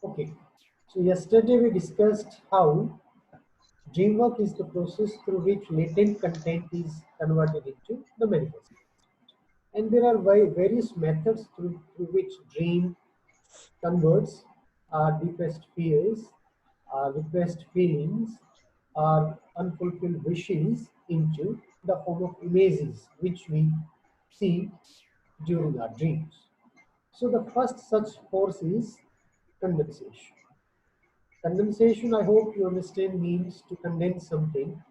Okay, so yesterday we discussed how dream work is the process through which latent content is converted into the manifest. And there are various methods through which dream converts our deepest fears, our repressed feelings, our unfulfilled wishes into the form of images which we see during our dreams. So the first such force is condensation. Condensation, I hope you understand, means to condense something,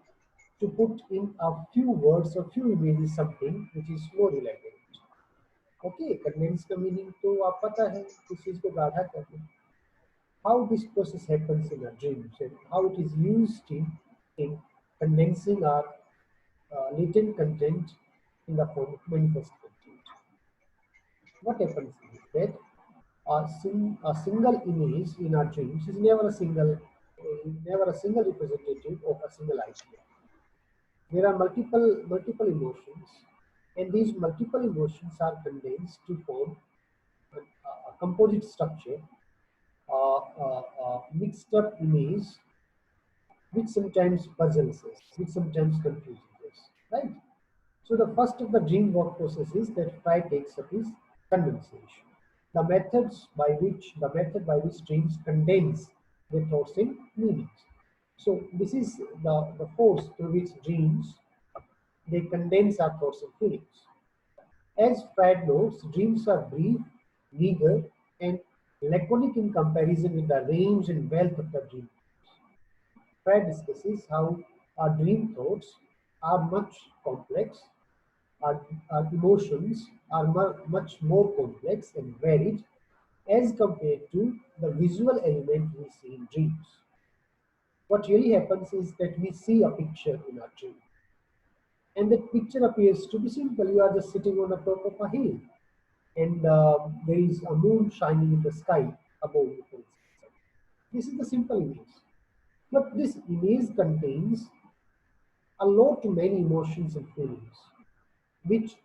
to put in a few words or few images something which is more elaborate. Okay, condense का meaning तो आप पता है किस चीज को गाढ़ा करना. How this process happens in our dreams and how it is used in condensing our latent content in the form of manifest content. What happens is that a single image in our dreams is never a single representative of a single idea. There are multiple emotions, and these multiple emotions are condensed to form a composite structure, mixed up image, which sometimes puzzles us, which sometimes confuses us, right? So the first of the dream work processes that Fry takes up is condensation. The method by which dreams condense their thoughts in meanings. So this is the force through which dreams they condense our thoughts and feelings. As Fred notes, dreams are brief, meager, and laconic in comparison with the range and wealth of the dream. Fred discusses how our dream thoughts are much complex, our emotions are much more complex and varied as compared to the visual element we see in dreams. What really happens is that we see a picture in our dream, and that picture appears to be simple. You are just sitting on the top of a hill, and there is a moon shining in the sky above you. For instance. This is the simple image. But this image contains a lot many emotions and feelings which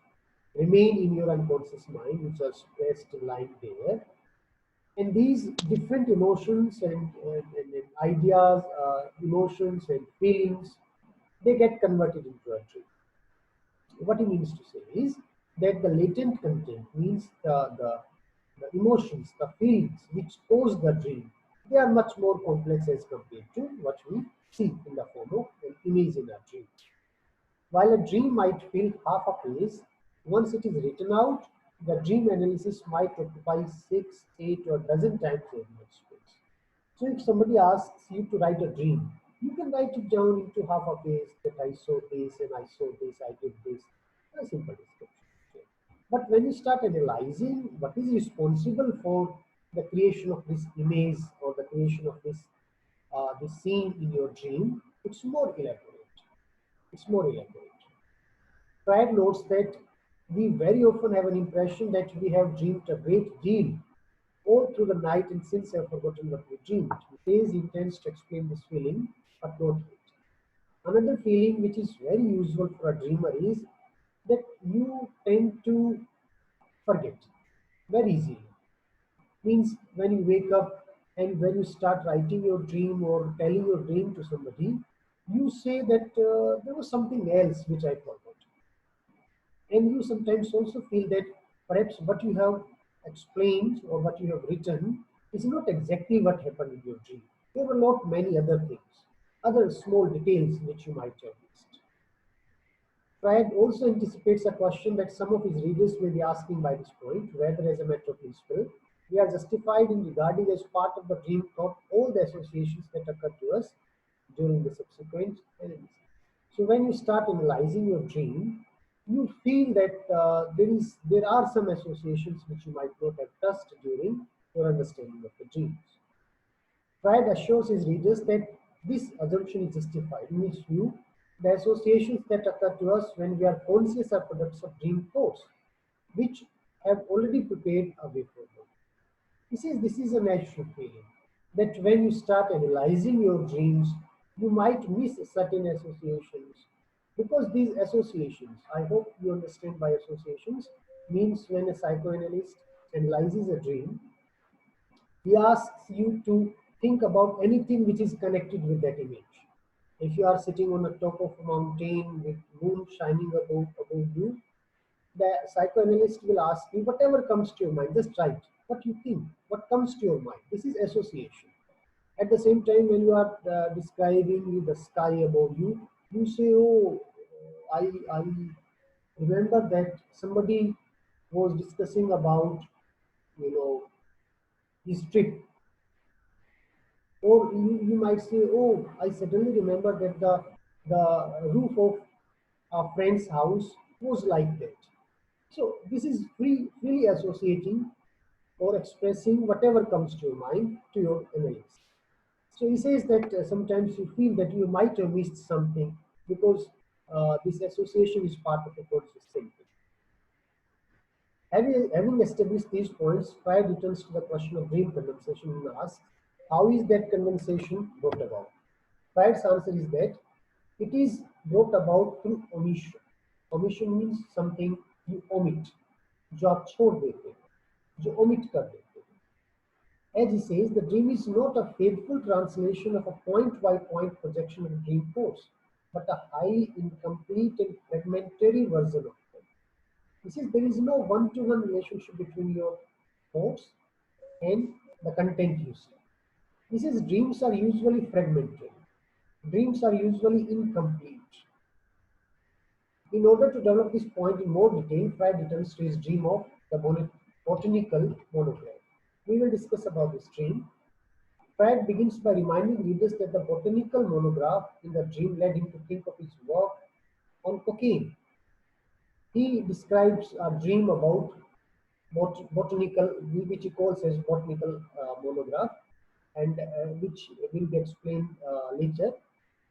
remain in your unconscious mind, which are stressed lying there. And these different emotions and ideas, emotions and feelings, they get converted into a dream. What he means to say is that the latent content means the emotions, the feelings which cause the dream, they are much more complex as compared to what we see in the form of an image in a dream. While a dream might fill half a page, once it is written out, the dream analysis might occupy 6, 8, or dozen times as much space. So if somebody asks you to write a dream, you can write it down into half a page that I saw this and I saw this, I did this. A simple description. Okay. But when you start analyzing what is responsible for the creation of this image or the creation of this scene in your dream, it's more elaborate. It's more elaborate. Pride notes that we very often have an impression that we have dreamed a great deal all through the night and since have forgotten what we dreamed. He says he intends to explain this feeling, but not yet. Another feeling which is very usual for a dreamer is that you tend to forget very easily. Means when you wake up and when you start writing your dream or telling your dream to somebody, you say that there was something else which I forgot. And you sometimes also feel that perhaps what you have explained or what you have written is not exactly what happened in your dream. There were not many other things, other small details which you might have missed. Fried also anticipates a question that some of his readers may be asking by this point, whether as a matter of principle, we are justified in regarding as part of the dream thought all the associations that occur to us during the subsequent analysis. So when you start analyzing your dream, you feel that there are some associations which you might not have touched during your understanding of the dreams. Fried assures his readers that this assumption is justified. In his view, the associations that occur to us when we are conscious are products of dream thoughts, which have already prepared a way forward. This is a natural feeling that when you start analyzing your dreams, you might miss certain associations because these associations, I hope you understand by associations, means when a psychoanalyst analyzes a dream, He asks you to think about anything which is connected with that image. If you are sitting on the top of a mountain with moon shining above you, the psychoanalyst will ask you whatever comes to your mind, just write what you think, what comes to your mind. This is association. At the same time, when you are describing the sky above you, you say, "Oh, I remember that somebody was discussing about, you know, his trip." Or you might say, "Oh, I suddenly remember that the roof of a friend's house was like that." So this is freely associating or expressing whatever comes to your mind to your analysis. So he says that sometimes you feel that you might have missed something because this association is part of a conscious thinking. Having established these points, Freud returns to the question of dream condensation and asks, how is that condensation brought about? Freud's answer is that it is brought about through omission. Omission means something you omit, जो आप छोड़ देते हैं, जो omit कर देते हैं. As he says, the dream is not a faithful translation of a point-by-point projection of a dream force, but a highly incomplete and fragmentary version of it. He says there is no one-to-one relationship between your thoughts and the content you see. He says dreams are usually fragmentary. Dreams are usually incomplete. In order to develop this point in more detail, Freud returns to his dream of the botanical monograph. We will discuss about this dream. Freud begins by reminding readers that the botanical monograph in the dream led him to think of his work on cocaine. He describes a dream about botanical, which he calls as botanical monograph, and which will be explained later.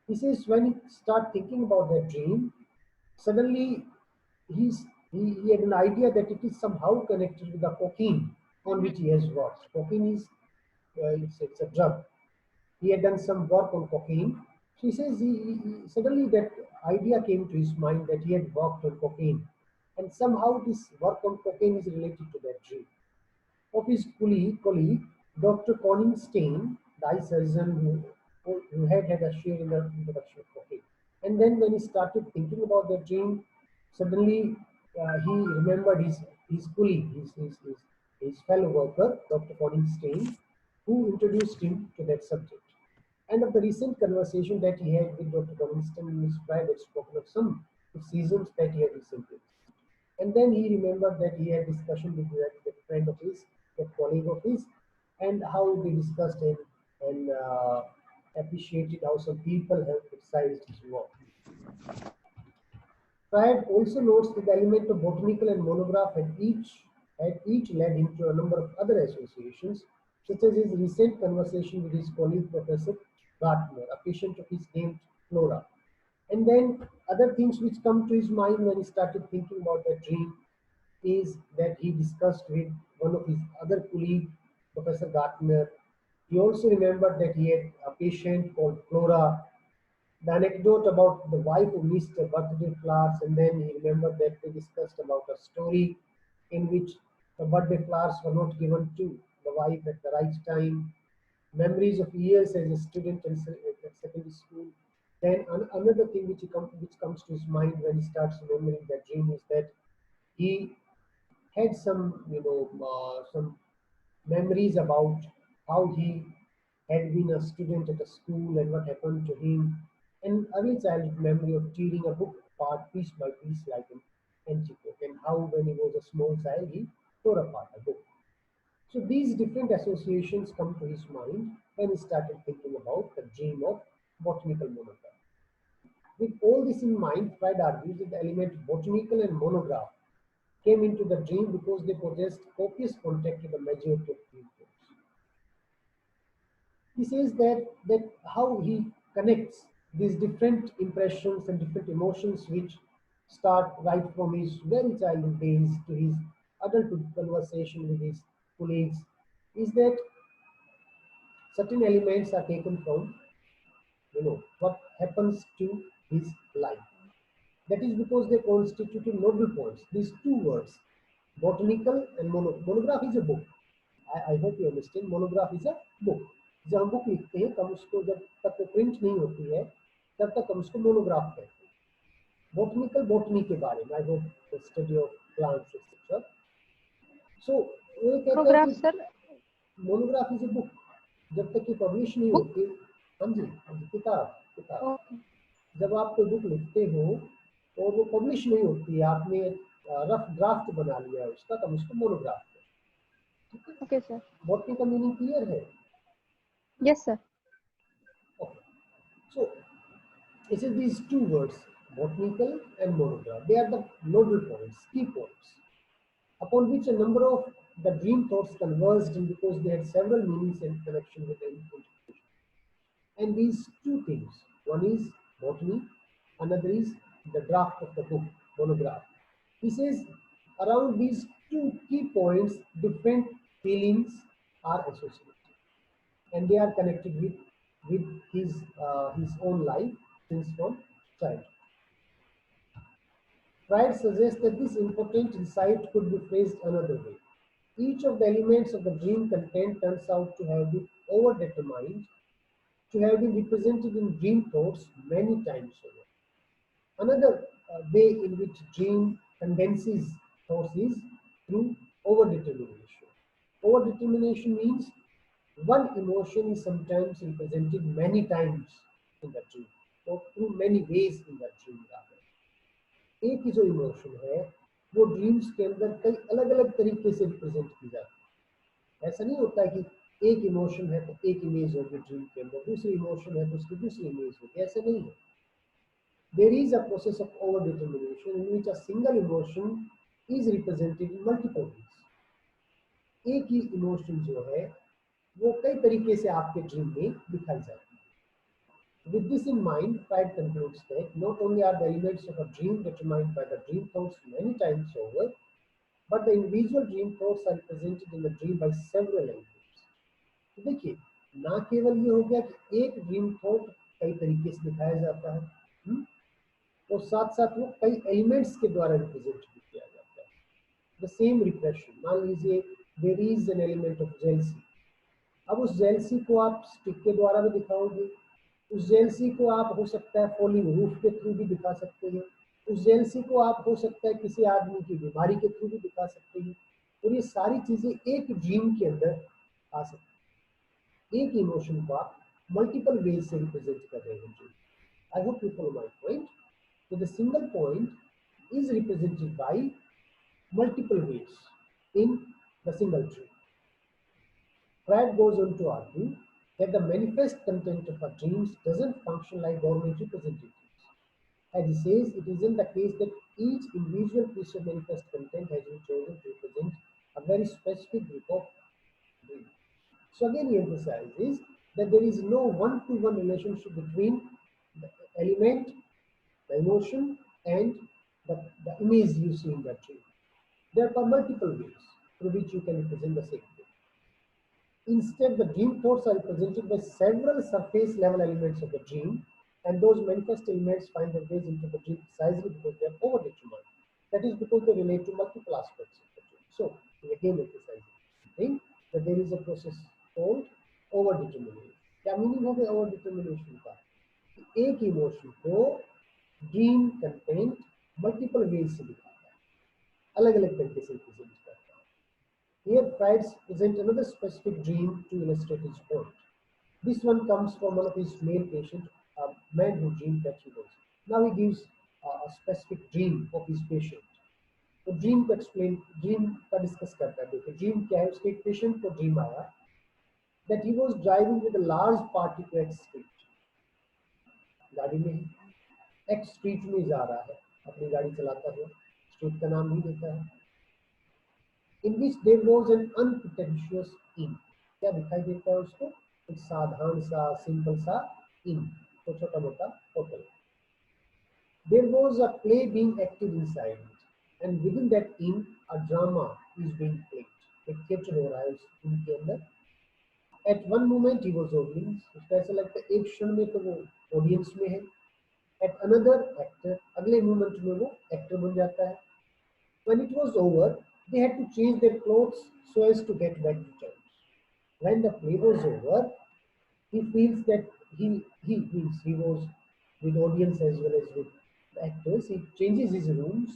He says when he start thinking about that dream, suddenly he had an idea that it is somehow connected with the cocaine on which he has worked. Cocaine is it's a drug. He had done some work on cocaine. So he says suddenly that idea came to his mind that he had worked on cocaine, and somehow this work on cocaine is related to that dream of his colleague Dr. Conning Stein, the eye surgeon who had a share in the introduction of cocaine. And then when he started thinking about that dream, suddenly he remembered his colleague, his fellow worker, Dr. Conning Stein, who introduced him to that subject. And of the recent conversation that he had with Dr. Conning in his private spoken of some seasons that he had recently. And then he remembered that he had discussion with that friend of his, that colleague of his, and how they discussed him and appreciated how some people have criticized his work. Freud also notes that the element of botanical and monograph had each led him to a number of other associations, such as his recent conversation with his colleague Professor Gartner, a patient of his named Flora. And then other things which come to his mind when he started thinking about that dream is that he discussed with one of his other colleague, Professor Gartner. He also remembered that he had a patient called Flora. The anecdote about the wife who missed a birthday flowers, and then he remembered that they discussed about a story in which the birthday flowers were not given to the wife at the right time. Memories of years as a student at secondary school. Then another thing which comes to his mind when he starts remembering that dream is that he had some memories about how he had been a student at a school and what happened to him, and early childhood memory of tearing a book apart piece by piece like an empty book, and how when he was a small child he tore apart a book. So these different associations come to his mind when he started thinking about the dream of botanical monograph. With all this in mind, Freud argues that the element botanical and monograph came into the dream because they possessed copious contact with the majority of dream forms. He says that how he connects these different impressions and different emotions which start right from his very childhood days to his adulthood conversation with his colleagues is that certain elements are taken from what happens to his life. That is because they constitute nodal points. These two words, botanical and monograph is a book. I hope you understand, monograph is a book. जब हम book लिखते हैं तब उसको जब तक print नहीं होती है तब तक हम उसको मोनोग्राफ कहते हैं। बॉटनिकल बॉटनी के बारे में, I hope study of plants etcetera. So वो ये कहता है मोनोग्राफ कि sir, monograph is a book, जब तक कि पब्लिश नहीं बुक। होती। हाँ जी, हाँ जी, किताब किताब। ओके। जब आप कोई बुक लिखते हो और वो पब्लिश नहीं होती है, आपने रफ ड्राफ्ट बना लिया है उसका, तब उसको मोनोग्राफ कहते हैं। ठीक है, ओके सर। बॉटनी का मीनिंग क्लियर है? Yes sir. Okay. So, this is these two words, botanical and monograph. They are the nodal points, key points, upon which a number of the dream thoughts converged in because they had several meanings in connection with the interpretation. And these two things, one is botany, another is the draft of the book, monograph. He says around these two key points, different feelings are associated, and they are connected with his own life since from childhood. Freud suggests that this important insight could be phrased another way. Each of the elements of the dream content turns out to have been overdetermined, to have been represented in dream thoughts many times over. Another way in which dream condenses thoughts is through overdetermination. Overdetermination means one emotion is sometimes represented many times in the dream, or through many ways in the dream rather. एक ही जो emotion है वो dreams के अंदर कई अलग अलग तरीके से रिप्रेजेंट की जाती है। ऐसा नहीं होता है कि एक इमोशन है तो एक इमेज होगी ड्रीम के अंदर, दूसरी इमोशन है तो उसकी दूसरी इमेज होगी, ऐसा नहीं है। There is a process of overdetermination in which a single emotion is represented in multiple ways. एक ही इमोशन जो है वो कई तरीके से आपके ड्रीम में दिखाई जाती है। With this in mind, Freud concludes that not only are the elements of a dream determined by the dream thoughts many times over, but the individual dream thoughts are represented in the dream by several elements. तो देखिए, ना केवल ये हो गया कि एक dream thought कई तरीके से दिखाया जाता है, और साथ साथ वो कई एलिमेंट्स के द्वारा रिप्रेजेंट भी किया जाता है। द सेम रिप्रेशन, मान लीजिए there is an element of jealousy. अब उस जेलसी को आप स्टिक के द्वारा भी दिखाओगे, उस जेलसी को आप हो सकता है फॉलिंग रूफ के थ्रू भी दिखा सकते हैं, उस जेलसी को आप हो सकता है किसी आदमी की बीमारी के थ्रू भी दिखा सकते हैं, और ये सारी चीजें एक ड्रीम के अंदर आ सकती हैं। एक इमोशन को आप मल्टीपल वेज से रिप्रेजेंट कर रहे हैं। I hope you follow my point. So the single point is represented by multiple ways in the single dream. Freud goes on to argue that the manifest content of our dreams doesn't function like government representatives. As he says, it isn't the case that each individual piece of manifest content has been chosen to represent a very specific group of dreams. So again, he emphasizes that there is no one-to-one relationship between the element, the emotion, and the image you see in that dream. There are multiple ways through which you can represent the same thing. Instead, the dream thoughts are represented by several surface level elements of the dream, and those manifest elements find their ways into the dream precisely because they are overdetermined. That is because they relate to multiple aspects of the dream. So, we again emphasizing that there is a process called overdetermination. क्या meaning हो गया ओवरडिटर्मिनेशन का? एक emotion को dream content multiple ways से दिखाता है, अलग अलग तरीके से रिप्रेजेंट करता है। Here Freud presents another specific dream to illustrate his point. This one comes from one of his male patients, a man who dreamed that he was. Now he gives a specific dream of his patient. तो dream को explain, dream का discuss करता है। देखिए dream क्या है। उसके एक पेशेंट को ड्रीम आया that he was driving with a large party to X street. गाड़ी में X स्ट्रीट में जा रहा है, अपनी गाड़ी चलाता हुआ, स्ट्रीट का नाम भी देता है। In which there was an unpretentious inn. क्या दिखाई देता है उसको? एक साधारण सा सिंपल सा inn, तो छोटा मोटा hotel. There was a play being acted inside it, and within that inn a drama is being played. एक थिएटर हो रहा है उस inn के अंदर। At one moment he was audience, उसको ऐसा लगता है एक क्षण में तो वो ऑडियंस में है। At another actor, अगले मोमेंट में वो एक्टर बन जाता है। When it was over, they had to change their clothes so as to get back to church. When the play was over, he feels that he was with audience as well as with the actors. He changes his rooms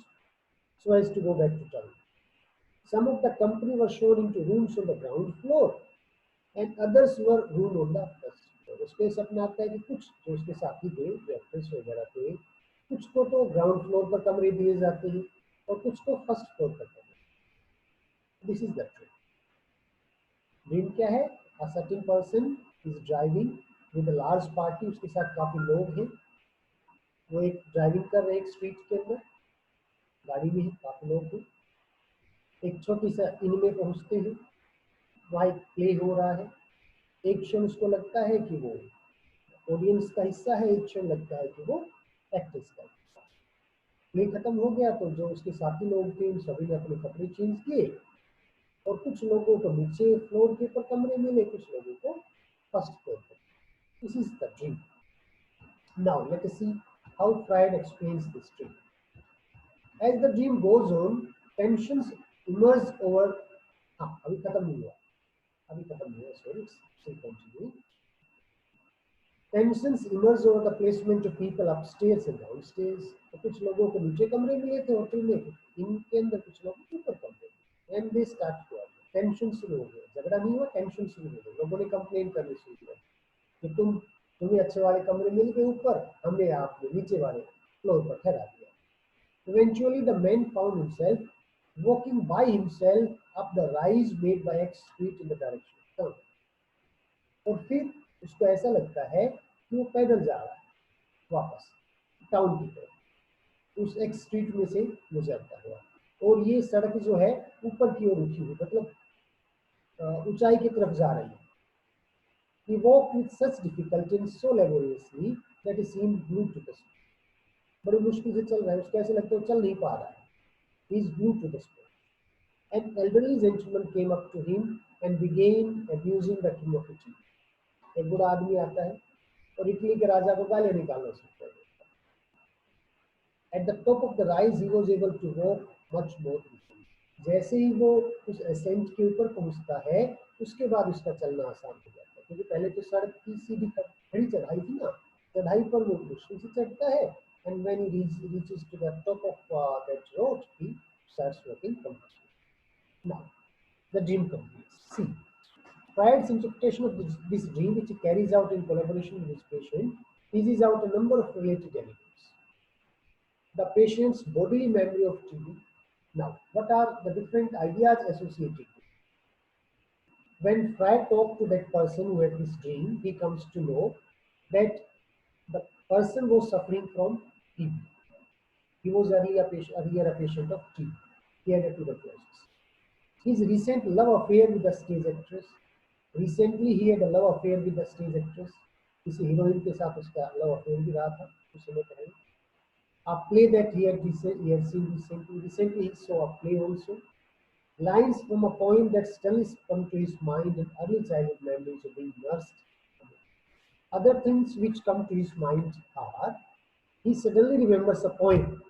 so as to go back to town. Some of the company were shown into rooms on the ground floor and others were room on the first floor. उसके सपना आता है कि कुछ जो उसके साथी थे, जो एक्ट्रेस वगैरह थे, कुछ को तो ग्राउंड फ्लोर पर कमरे दिए जाते हैं और कुछ को फर्स्ट फ्लोर पर कमरे. This is the trend. Dream क्या है? A certain person is driving with a large party. उसके साथ काफी लोग हैं. वो एक ड्राइविंग कर रहे हैं एक स्ट्रीट के अंदर, गाड़ी में है, काफी लोग हैं. एक छोटी सा इन में पहुंचते हैं, वहाँ एक प्ले हो रहा है. एक क्षण उसको लगता है कि वो ऑडियंस का हिस्सा है, एक क्षण लगता है कि वो एक्ट्रेस का हिस्सा है. प्ले खत्म हो गया तो जो उसके साथी लोग थे उन सभी ने अपने कपड़े चेंज किए और कुछ लोगों को नीचे फ्लोर के ऊपर कमरे मिले, कुछ लोगों को फर्स्ट फ्लोर पर. This is the dream. Now let us see how Freud explains this dream. As the dream goes on, tensions emerge over. अभी खत्म नहीं हुआ, sorry, still continuing. Tensions emerge over the placement of people upstairs and downstairs. तो कुछ लोगों को नीचे कमरे मिले थे होटल में, इनके अंदर कुछ लोग ऊपर कमरे में. And they start to argue. Tension शुरू हो गया, झगड़ा नहीं हुआ, टेंशन शुरू हो गई. लोगों ने कंप्लेन करनी शुरू किया कि तुम्हें अच्छे वाले कमरे मिल गए ऊपर, हमने आपको नीचे वाले फ्लोर पर ठहरा दिया. Eventually the man found himself walking by himself up the rise made by X street in the direction of town. और फिर उसको ऐसा लगता है कि वो पैदल जा रहा है वापस टाउन की तरफ, उस एक्स स्ट्रीट में से गुजरता हुआ. और ये सड़क जो है ऊपर की ओर उठी हुई, मतलब ऊंचाई की तरफ जा रही है. He walked with such difficulty and so laboriously that he seemed glued to the spot. बड़ी मुश्किल से चल रहा है, उसको ऐसे लगता है चल नहीं पा रहा है. He is glued to the spot. An elderly gentleman came up to him and began abusing the king of Italy. एक बूढ़ा आदमी आता है और इटली के राजा को गालियां निकालना सीखता है. At the top of the rise, he was able to walk much more easily. जैसे ही वो उस एसेंट के ऊपर पहुंचता है, उसके बाद उसका चलना आसान हो जाता है, क्योंकि पहले तो सड़क की सीधी खड़ी चढ़ाई थी ना, चढ़ाई पर वो मुश्किल से चढ़ता है. And when he reaches to the top of that road, he starts walking comfortably. Now, the dream completes. See, Freud's interpretation of this dream, which he carries out in collaboration with his patient, teases out a number of related elements. The patient's bodily memory of TB. Now, what are the different ideas associated with it? When Freud talked to that person who had this dream, he comes to know that the person was suffering from TB. He was earlier a patient of TB. He had a tuberculosis. His recent love affair with the stage actress. Recently, he had a love affair with the stage actress. किसी heroine के साथ उसका love affair भी रहा था कुछ समय पहले. A play that he had seen recently. Recently, he saw a play also. Lines from a poem that still is come to his mind in early childhood memories of being nursed. Other things which come to his mind are, he suddenly remembers a poem,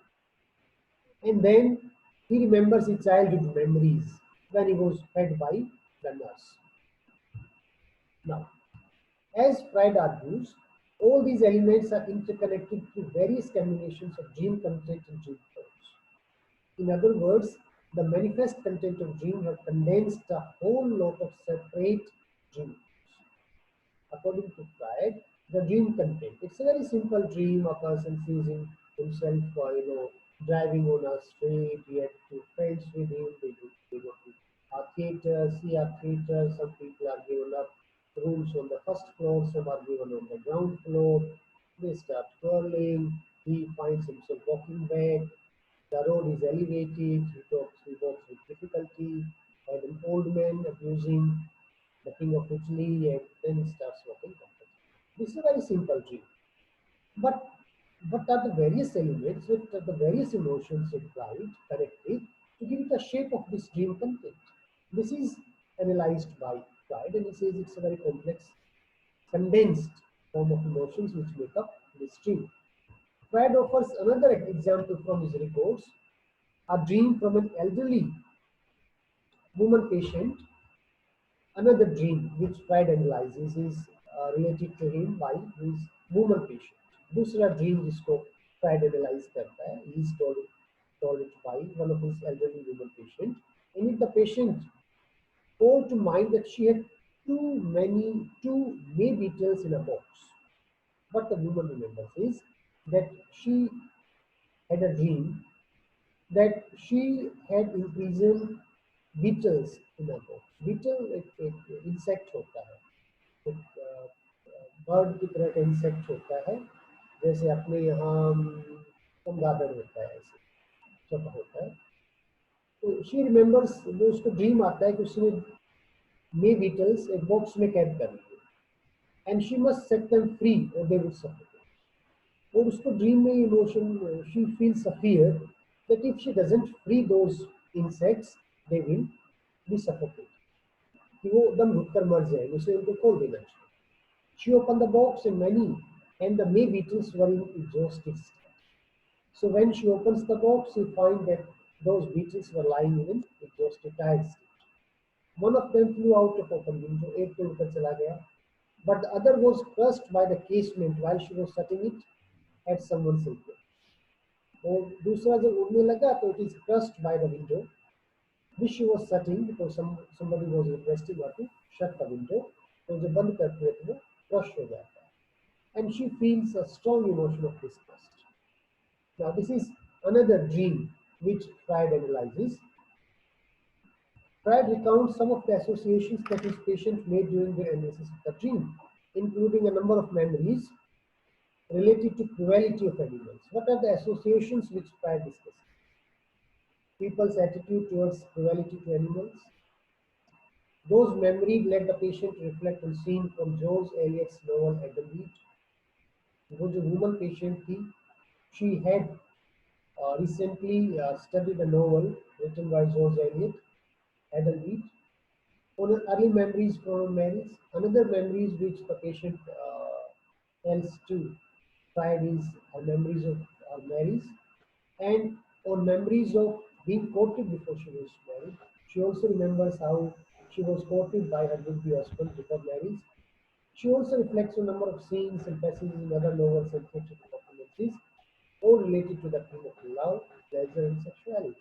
and then he remembers his childhood memories when he was fed by the nurse. Now, as Freud argues, all these elements are interconnected through various combinations of dream content and dream forms. In other words, the manifest content of dream have condensed a whole lot of separate dreams. According to Freud, the dream content, it's a very simple dream. A person sees himself, driving on a street. He had two friends with him. They go to a theater, see a theater. Some people are given up rooms on the first floor, some are given on the ground floor. They start twirling. He finds himself walking back. The road is elevated. He walks with difficulty. And an old man abusing the king of Italy, and then starts walking comfortably. This is a very simple dream. But what are the various elements, what are the various emotions implied, connected to give it a shape of this dream content? This is analyzed by Freud, and he says it's a very complex, condensed form of emotions which make up this dream. Freud offers another example from his records, a dream from an elderly woman patient Another dream which Freud analyzes is related to him by his woman patient. दूसरा dream जिसको fried analyse करता है, he is told it by one of his elderly woman patient. In it, the patient called to mind that she had two May beetles in a box. What the woman remembers is that she had a dream that she had imprisoned beetles in a box. Beetle एक insect होता है, एक bird की तरह का insect होता है, जैसे अपने यहाँ चमगादड़ होता है, ऐसे छोटा होता है. तो शी रिमेम्बर्स, वो उसको ड्रीम आता है कि उसने मे बीटल्स एक बॉक्स में कैद कर लिए and she must set them free और दे वुड सफोकेट. और उसको ड्रीम में emotion, she feels a fear that if she doesn't free those insects they will be suffocate, कि वो दम घुटकर मर जाएंगे, उसे उनको खोल देना चाहिए. She opened the box and the May beetles were in exhausted state. So when she opens the box, she finds that those beetles were lying in an exhausted, tired state. One of them flew out of open window, एक तो उड़कर चला गया, but the other was crushed by the casement while she was shutting it at someone's elbow. और दूसरा जब उड़ने लगा तो it is crushed by the window which she was shutting because somebody was requesting her to shut the window. तो जब बंद करते हैं तो वो क्रश हो जाता है. And she feels a strong emotion of disgust. Now, this is another dream which Freud analyzes. Freud recounts some of the associations that his patient made during the analysis of the dream, including a number of memories related to cruelty of animals. What are the associations which Freud discusses? People's attitude towards cruelty to animals. Those memories led the patient to reflect on scene from George Eliot's novel Adambeat. वो जो woman patient थी, she had recently studied a novel written by George Eliot, Adambeat. On early memories from marriage, another memories which the patient tells to Freud is her memories of her marriage, and on memories of being courted before she was married. She also remembers how she was courted by her would-be husband before marriage. She also reflects on a number of scenes and passages in other novels and theatrical performances, all related to the theme of love, pleasure, and sexuality.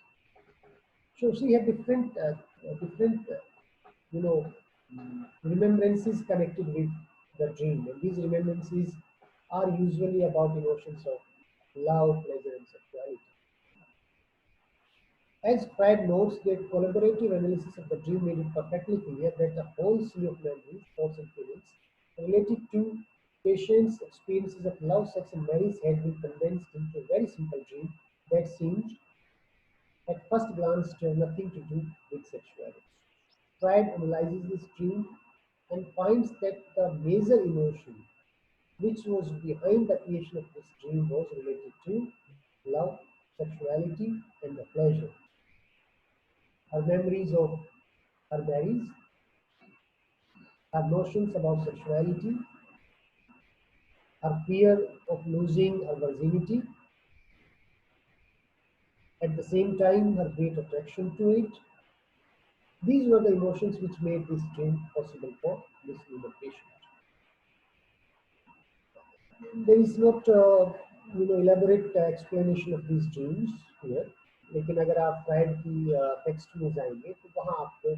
So she had different you know, remembrances connected with the dream, and these remembrances are usually about emotions of love, pleasure, and sexuality. As Freud notes, that collaborative analysis of the dream made it perfectly clear that a whole sea of memories, thoughts, and feelings related to patients' experiences of love, sex, and marriage had been condensed into a very simple dream that seemed, at first glance, to have nothing to do with sexuality. Freud analyzes this dream and finds that the major emotion which was behind the creation of this dream was related to love, sexuality, and the pleasure. Her memories of her marriage, her notions about sexuality, her fear of losing her virginity, at the same time her great attraction to it. These were the emotions which made this dream possible for this woman patient. There is not elaborate explanation of these dreams here, लेकिन अगर आप fried की text में जाएंगे तो वहाँ आपको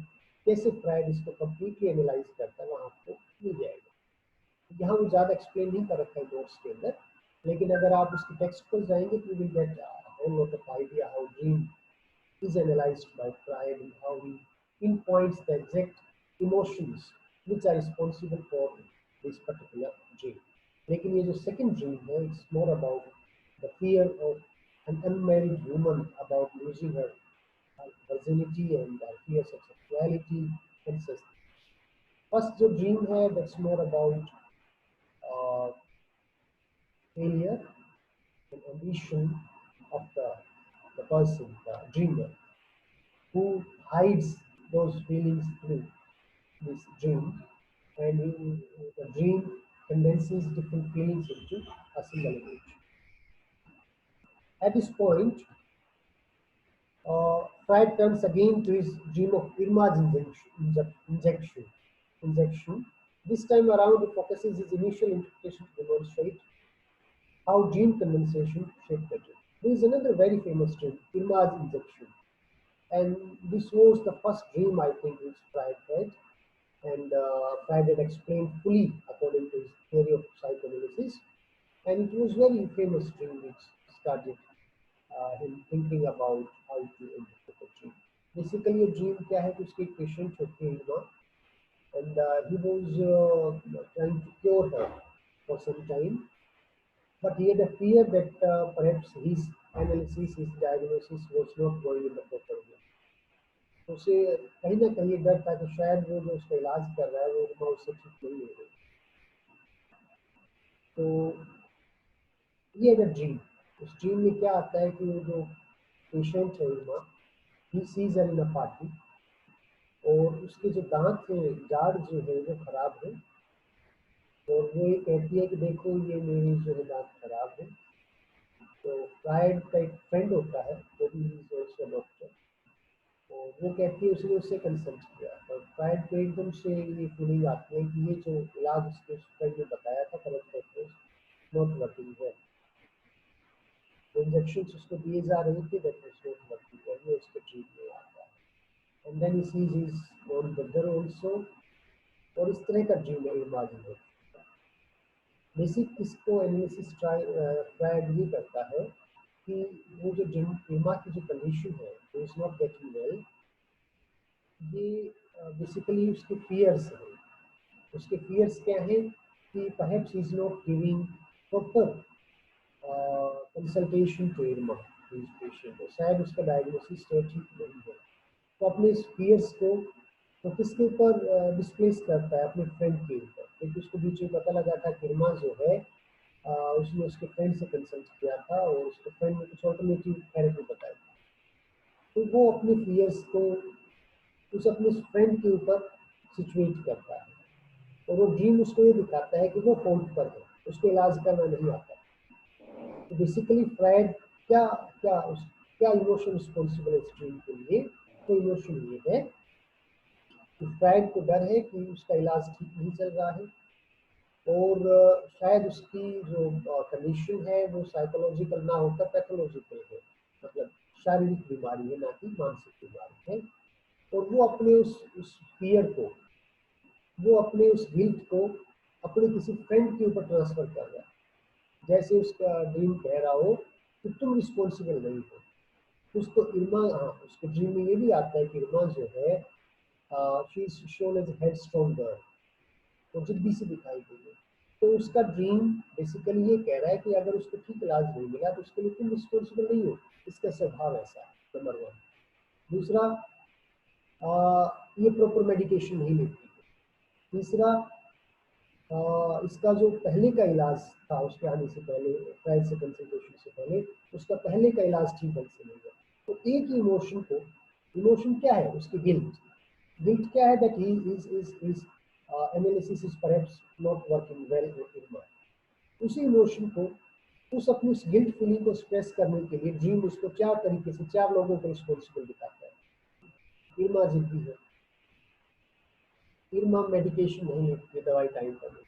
कैसे फ्राइड इसको कम्प्लीटली एनालाइज करता है वहाँ आपको मिल जाएगा. यहाँ वो ज़्यादा एक्सप्लेन नहीं कर रखा है नोट्स के अंदर, लेकिन अगर आप उसके टेक्स्ट पर जाएंगे तो you will get whole lot of idea how dream is analyzed by Freud and how he pinpoints the exact emotions which are responsible for this particular dream. लेकिन ये जो second dream है, it's more about the fear of an unmarried woman about losing her virginity and her fears of sexuality and such. First जो dream है, that's more about uh, failure and ambition of the person, the dreamer, who hides those feelings through this dream, and the dream condenses different feelings into a single image. At this point, Freud turns again to his dream of Irma's injection. injection. This time around, it focuses his initial interpretation to demonstrate how gene condensation shaped the dream. There is another very famous dream, Irma's injection. And this was the first dream, I think, which Freud had. And Freud had explained fully according to his theory of psychoanalysis. And it was very famous dream which started him thinking about how to interpret a dream. Basically, a dream क्या है कि उसकी एक patient होती है Irma, and he was trying to cure her for some time, but he had a fear that perhaps his analysis, his diagnosis was not going in the proper way. तो उसे कहीं ना कहीं डर था कि शायद वो जो उसका इलाज कर रहा है वो Irma उससे ठीक नहीं हो रही. तो ये है ड्रीम. उस ड्रीम में क्या आता है कि वो जो पेशेंट है Irma, he sees her in a party, और उसके जो दांत हैं, जाड़ जो है वो खराब है, और वो ये कहती है कि देखो ये मेरे जो है दांत खराब है. तो फ्रायड का एक फ्रेंड होता है, वो भी ऑल्सो डॉक्टर, और वो कहती है उसने उससे कंसल्ट किया, और फ्रायड को एकदम से ये फीलिंग आती है कि ये जो इलाज उसके फ्रेंड ने बताया था करेक्ट नॉट वर्किंग है. तो इंजेक्शन उसको दिए जा रहे थे, दैट वाज नॉट वर्किंग है, वो उसके ट्रीट में आता है. And then he sees his own brother also, और इस तरह का ड्रीम है इमेजिन है. बेसिक इसको एनालिसिस फ्रायड ये करता है कि वो जो Irma की जो कंडीशन है, वो इज नॉट गेटिंग वेल, ये बेसिकली उसके फियर्स हैं. उसके फियर्स क्या है कि perhaps he is not giving proper consultation to Irma, his patient, और शायद उसका डायग्नोसिस ठीक नहीं है. तो अपने इस फियर्स को तो किसके ऊपर डिस्प्लेस करता है, अपने फ्रेंड के ऊपर. क्योंकि उसको बीच में पता लगा था कि Irma जो है उसने उसके फ्रेंड से कंसल्ट किया था, और उसके फ्रेंड ने कुछ ऑल्टरनेटिव थेरेपी बताई. तो वो अपने फियर्स को उस अपने फ्रेंड के ऊपर सिचुएट करता है, और वो ड्रीम उसको ये दिखाता है कि वो फॉल्ट पर है, उसको इलाज करना नहीं आता. तो बेसिकली फ्रायड क्या इमोशन रिस्पॉन्सिबल है इस ड्रीम के लिए. तो इमोशन ये है कि फ्रायड को डर है कि उसका इलाज ठीक नहीं चल रहा है, और शायद उसकी जो कंडीशन है वो साइकोलॉजिकल ना होकर पैथोलॉजिकल है, मतलब शारीरिक बीमारी है, ना कि मानसिक बीमारी है. और वो अपने उस फियर को, वो अपने उस गिल्ट को अपने किसी फ्रेंड के ऊपर ट्रांसफर कर रहा है. जैसे उसका ड्रीम कह रहा हो कि तुम रिस्पॉन्सिबल नहीं हो. उसको Irma, उसके ड्रीम में ये भी आता है कि Irma जो है she is shown as headstrong girl, वो जिद्दी से दिखाई गई है. तो उसका ड्रीम बेसिकली ये कह रहा है कि अगर उसको ठीक इलाज नहीं मिला तो उसके लिए तुम रिस्पॉन्सिबल नहीं हो, इसका स्वभाव ऐसा है, नंबर 1. दूसरा, ये प्रॉपर मेडिकेशन नहीं लेती है. तीसरा, इसका जो पहले का इलाज था उसके आने से पहले, फ्रायड से कंसल्टेशन से पहले, उसका पहले का इलाज ठीक ढंग से नहीं है. तो एक इमोशन को, इमोशन क्या है उसकी गिल्ट क्या है, that he is analysis is perhaps not working well with Irma. उसी इमोशन को, उस अपनी उस गिल्ट फीलिंग को एक्सप्रेस करने के लिए ड्रीम उसको 4 तरीके से 4 लोगों को रिस्पॉन्सिबल दिखाता है. Irma जिद्दी है, Irma मेडिकेशन नहीं है, दवाई टाइम पर नहीं.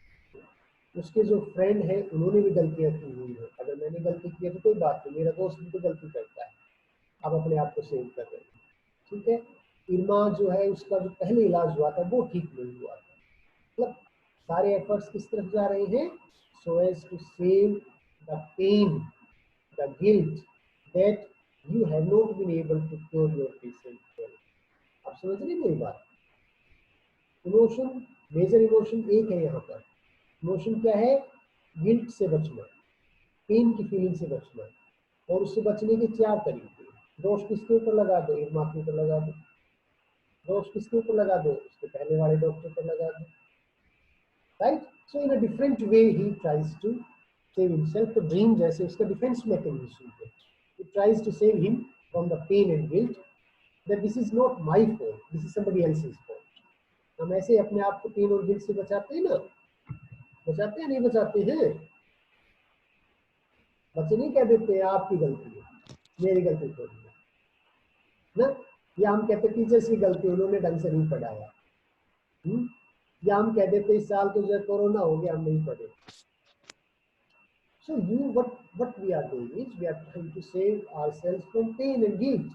उसके जो फ्रेंड है उन्होंने भी गलतियां की हुई है. अगर मैंने गलती की है तो कोई बात नहीं, मेरा दोस्त भी तो गलती करता है, आप अपने आप को सेव कर रहे हैं, ठीक है. Irma जो है उसका जो पहले इलाज हुआ था वो ठीक नहीं हुआ था. मतलब सारे एफर्ट्स किस तरफ जा रहे हैं, so as to save the pain, the guilt that you have not been able to cure your patient. आप समझ रहे मेरी बात. इमोशन, मेजर इमोशन एक है यहाँ पर. इमोशन क्या है, गिल्ट से बचना, पेन की फीलिंग से बचना, और उससे बचने के 4 तरीके. दोष किसके ऊपर लगा दो, Irma के ऊपर लगा दो. दोष किसके ऊपर लगा दो, उसके पहले वाले डॉक्टर पर लगा दो, right. So in a different way he tries to save himself. तो ड्रीम जैसे उसका डिफेंस मैकेनिज्म है, it tries to save him from the pain and guilt, that this is not my fault, this is somebody else's fault. हम ऐसे अपने आप को pen और गिल्ट से बचाते हैं ना, बचाते हैं नहीं बचाते हैं. बच्चे नहीं कह देते हैं आपकी गलती है, मेरी गलती थोड़ी है ना, या हम कहते टीचर्स की गलती, उन्होंने ढंग से नहीं पढ़ाया. या हम कह देते इस साल तो जो कोरोना हो गया हम नहीं पढ़े. So what we are doing is we are trying to save ourselves from pain and guilt.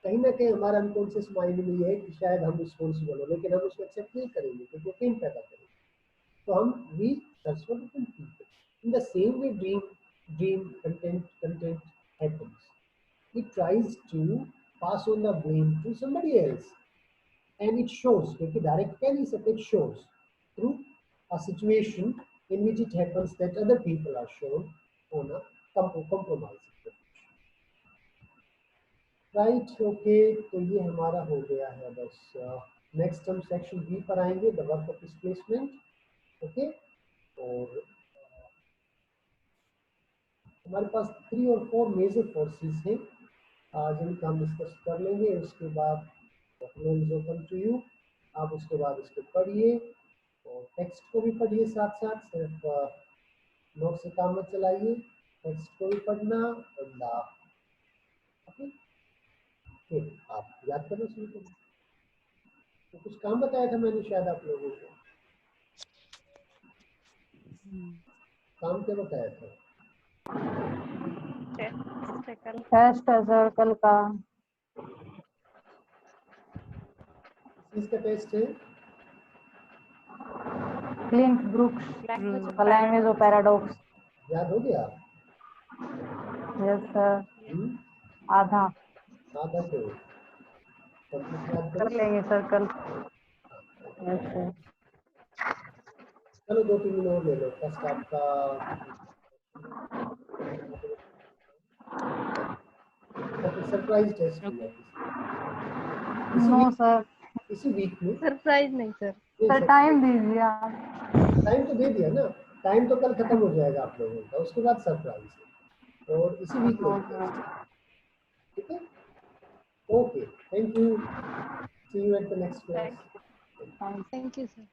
कहीं ना कहीं हमारा अनकॉन्शियस माइंड में ये है कि शायद हम रिस्पॉन्सिबल हो, लेकिन हम उसको एक्सेप्ट नहीं करेंगे क्योंकि वो पेन पैदा करेंगे. तो हम we that's what we people. In the same way, dream content happens. It tries to pass on the blame to somebody else, and it shows क्योंकि direct कह नहीं सकते, it shows through a situation in which it happens that other people are shown on a compromise. Right, okay, तो ये हमारा हो गया है बस. नेक्स्ट हम सेक्शन बी पर आएंगे, the work of displacement. Okay, और हमारे पास 3 और 4 मेजर फोर्सेस हैं जिनका हम डिस्कस कर लेंगे. उसके बाद ओपन टू यू, आप उसके बाद इसको पढ़िए और टेक्स्ट को भी पढ़िए साथ साथ, सिर्फ नोट से काम मत चलाइए, टेक्स्ट को भी पढ़ना. ओके, फिर आप याद करना शुरू करिए. तो कुछ काम बताया था मैंने शायद आप लोगों को. काम क्या बताया था? टेस्ट है सर्कल का. किसका टेस्ट है? क्लिंट ब्रूक्स का लैंग्वेज ऑफ पैराडॉक्स. याद हो गया? Yes sir. आधा आधा तो याद कर लेंगे सर्कल. Yes sir. चलो 2-3 मिनट और ले लो. फर्स्ट आपका सरप्राइज टेस्ट है. No sir. इसी वीक में. सरप्राइज नहीं सर. सर टाइम दीजिए आप. टाइम तो दे दिया ना. टाइम तो कल खत्म हो जाएगा आप लोगों का, उसके बाद सरप्राइज है और इसी वीक में टेस्ट. ठीक है, okay, thank you, see you at the next class. Thank you sir.